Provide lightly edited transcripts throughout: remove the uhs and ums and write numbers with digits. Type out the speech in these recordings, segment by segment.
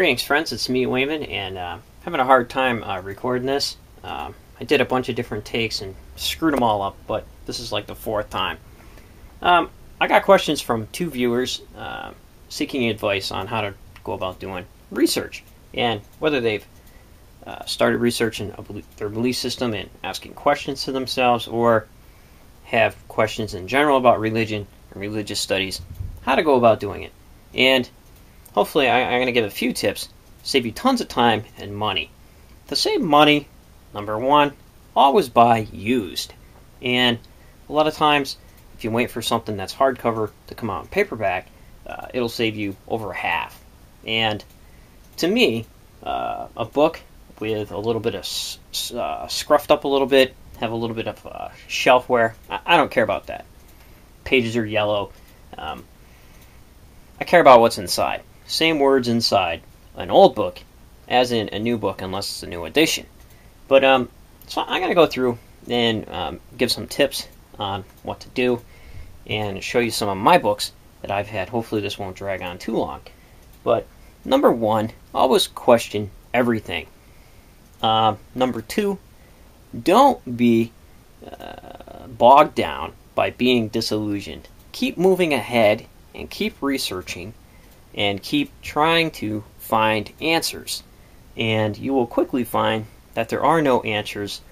Greetings, friends. It's me, Wayman, and having a hard time recording this. I did a bunch of different takes and screwed them all up, but this is like the fourth time. I got questions from two viewers seeking advice on how to go about doing research and whether they've started researching their belief system and asking questions to themselves, or have questions in general about religion and religious studies, how to go about doing it. And hopefully I'm going to give a few tips, save you tons of time and money. To save money, number one, always buy used. And a lot of times, if you wait for something that's hardcover to come out in paperback, it'll save you over half. And to me, a book with a little bit of scruffed up a little bit, have a little bit of shelf wear, I don't care about that. Pages are yellow. I care about what's inside. Same words inside an old book as in a new book, unless it's a new edition. But so I'm going to go through and give some tips on what to do and show you some of my books that I've had. Hopefully this won't drag on too long. But number one, always question everything. Number two, don't be bogged down by being disillusioned. Keep moving ahead and keep researching and keep trying to find answers. And you will quickly find that there are no answers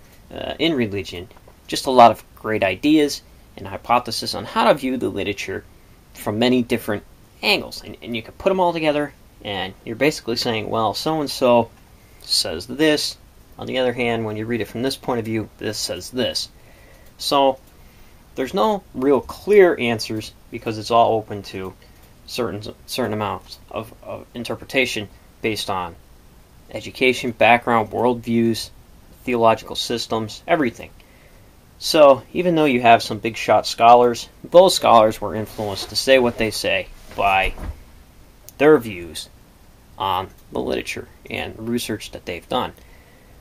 in religion, just a lot of great ideas and hypotheses on how to view the literature from many different angles. And you can put them all together, and you're basically saying, well, so-and-so says this. On the other hand, when you read it from this point of view, this says this. So there's no real clear answers because it's all open to certain amounts of interpretation based on education, background, worldviews, theological systems, everything. So even though you have some big shot scholars, those scholars were influenced to say what they say by their views on the literature and research that they've done.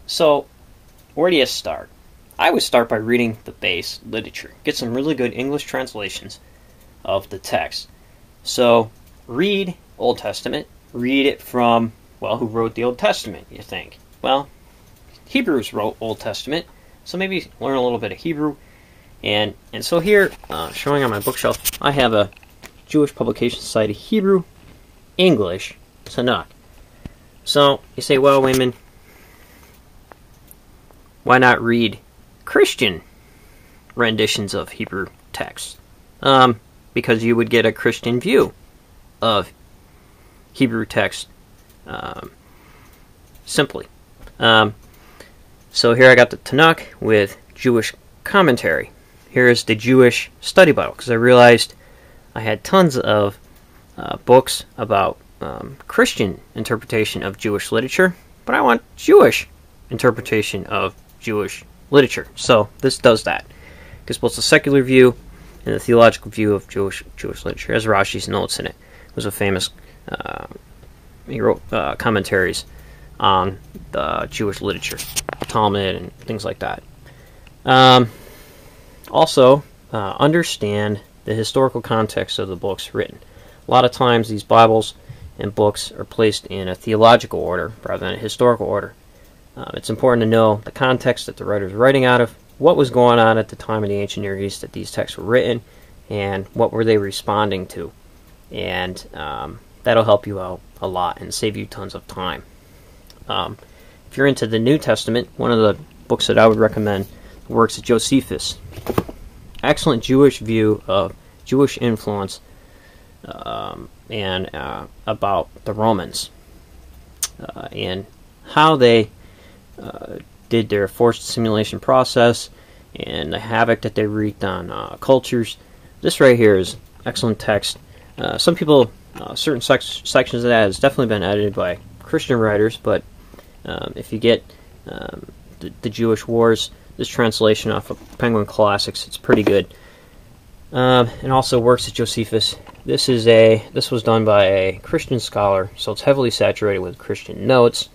So where do you start? I would start by reading the base literature. Get some really good English translations of the text. So read Old Testament. Read it from, well, who wrote the Old Testament, you think? Well, Hebrews wrote Old Testament, so maybe learn a little bit of Hebrew. And so here, showing on my bookshelf, I have a Jewish Publication Society Hebrew English Tanakh. So you say, well, Wayman, why not read Christian renditions of Hebrew texts? Because you would get a Christian view of Hebrew text simply. So here I got the Tanakh with Jewish commentary. Here is the Jewish Study Bible, because I realized I had tons of books about Christian interpretation of Jewish literature, but I want Jewish interpretation of Jewish literature. So this does that. Gives both the secular view and the theological view of Jewish literature, as Rashi's notes in it. It was a famous, he wrote commentaries on the Jewish literature, Talmud and things like that. Also, understand the historical context of the books written. A lot of times these Bibles and books are placed in a theological order rather than a historical order. It's important to know the context that the writer is writing out of, what was going on at the time of the ancient Near East that these texts were written, and what were they responding to. And that'll help you out a lot and save you tons of time. If you're into the New Testament, one of the books that I would recommend, the works of Josephus. Excellent Jewish view of Jewish influence and about the Romans and how they did their forced assimilation process and the havoc that they wreaked on cultures. This right here is excellent text. Some people, certain sections of that has definitely been edited by Christian writers, but if you get the Jewish Wars, this translation off of Penguin Classics, it's pretty good. And also works of Josephus. This was done by a Christian scholar, so it's heavily saturated with Christian notes,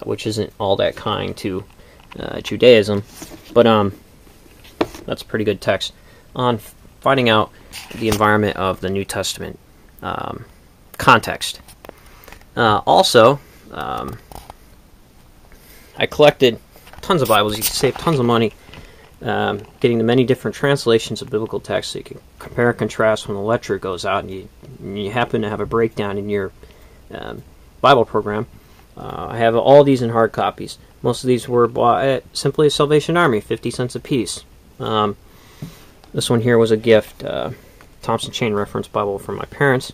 which isn't all that kind to Judaism, but that's a pretty good text on finding out the environment of the New Testament context. Also, I collected tons of Bibles. You can save tons of money getting the many different translations of biblical texts, so you can compare and contrast when the lecture goes out and you happen to have a breakdown in your Bible program. I have all these in hard copies. Most of these were bought at Simply a Salvation Army, 50 cents a piece. This one here was a gift, Thompson Chain Reference Bible from my parents.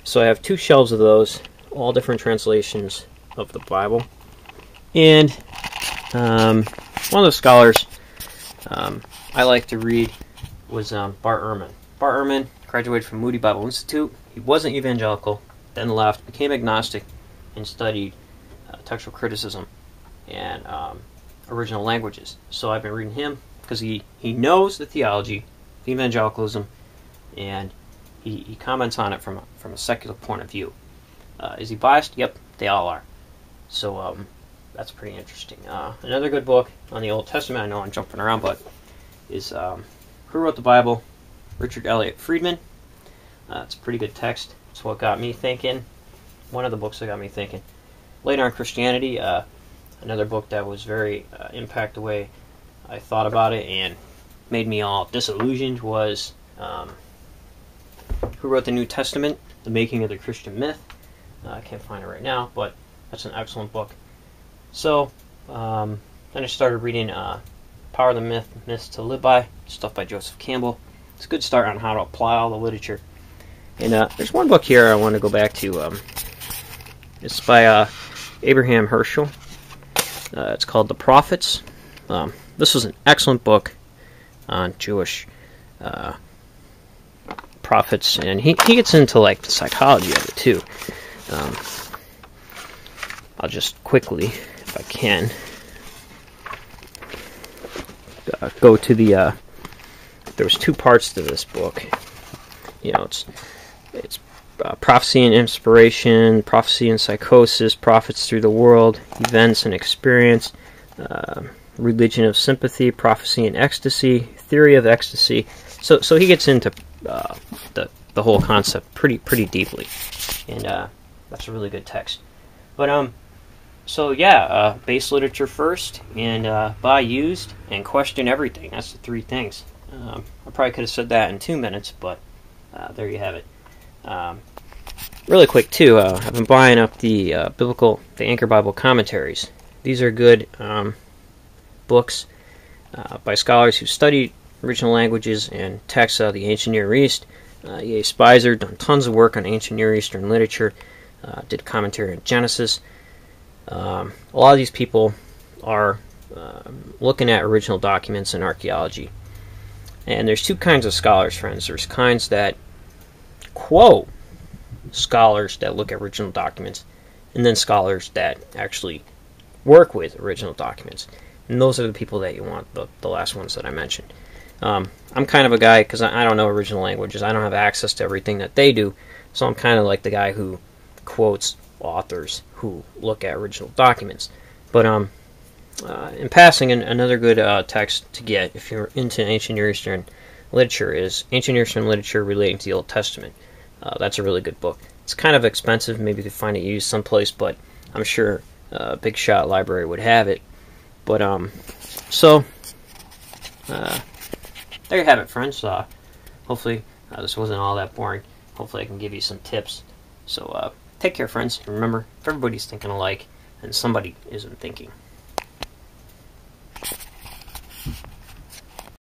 So I have 2 shelves of those, all different translations of the Bible. And one of the scholars I like to read was Bart Ehrman. Bart Ehrman graduated from Moody Bible Institute. He wasn't evangelical, then left, became agnostic, and studied textual criticism and original languages. So I've been reading him because he knows the theology of evangelicalism, and he comments on it from a secular point of view. Is he biased? Yep, they all are. So that's pretty interesting. Another good book on the Old Testament, I know I'm jumping around, but is Who Wrote the Bible? Richard Elliott Friedman. It's a pretty good text. It's what got me thinking. One of the books that got me thinking. Later on Christianity, another book that was very impact the way I thought about it and made me all disillusioned was Who Wrote the New Testament? The Making of the Christian Myth. I can't find it right now, but that's an excellent book. So, then I started reading Power of the Myth, Myths to Live By, stuff by Joseph Campbell. It's a good start on how to apply all the literature. And there's one book here I want to go back to. It's by Abraham Herschel. It's called The Prophets. This was an excellent book on Jewish prophets, and he gets into like the psychology of it too. I'll just quickly, if I can, go to the. There was 2 parts to this book. You know, it's prophecy and inspiration, prophecy and psychosis, prophets through the world, events and experience, religion of sympathy, prophecy and ecstasy, theory of ecstasy. So he gets into the whole concept pretty deeply, and that's a really good text. But so yeah, base literature first, and buy used, and question everything. That's the 3 things. I probably could have said that in 2 minutes, but there you have it. Really quick too, I've been buying up the Anchor Bible commentaries. These are good books by scholars who studied original languages and texts of the ancient Near East. E.A. Spicer done tons of work on ancient Near Eastern literature. Did commentary on Genesis. A lot of these people are looking at original documents in archaeology. And there's 2 kinds of scholars, friends. There's kinds that quote scholars that look at original documents, and then scholars that actually work with original documents. And those are the people that you want, the last ones that I mentioned. I'm kind of a guy, because I don't know original languages, I don't have access to everything that they do, so I'm kind of like the guy who quotes authors who look at original documents. But in passing, another good text to get if you're into ancient Near Eastern literature is Ancient Near Eastern Literature Relating to the Old Testament. That's a really good book. It's kind of expensive, maybe to find it used someplace, but I'm sure Big Shot Library would have it. But so there you have it, friends. Hopefully this wasn't all that boring. Hopefully I can give you some tips. So take care, friends. Remember, everybody's thinking alike, and somebody isn't thinking.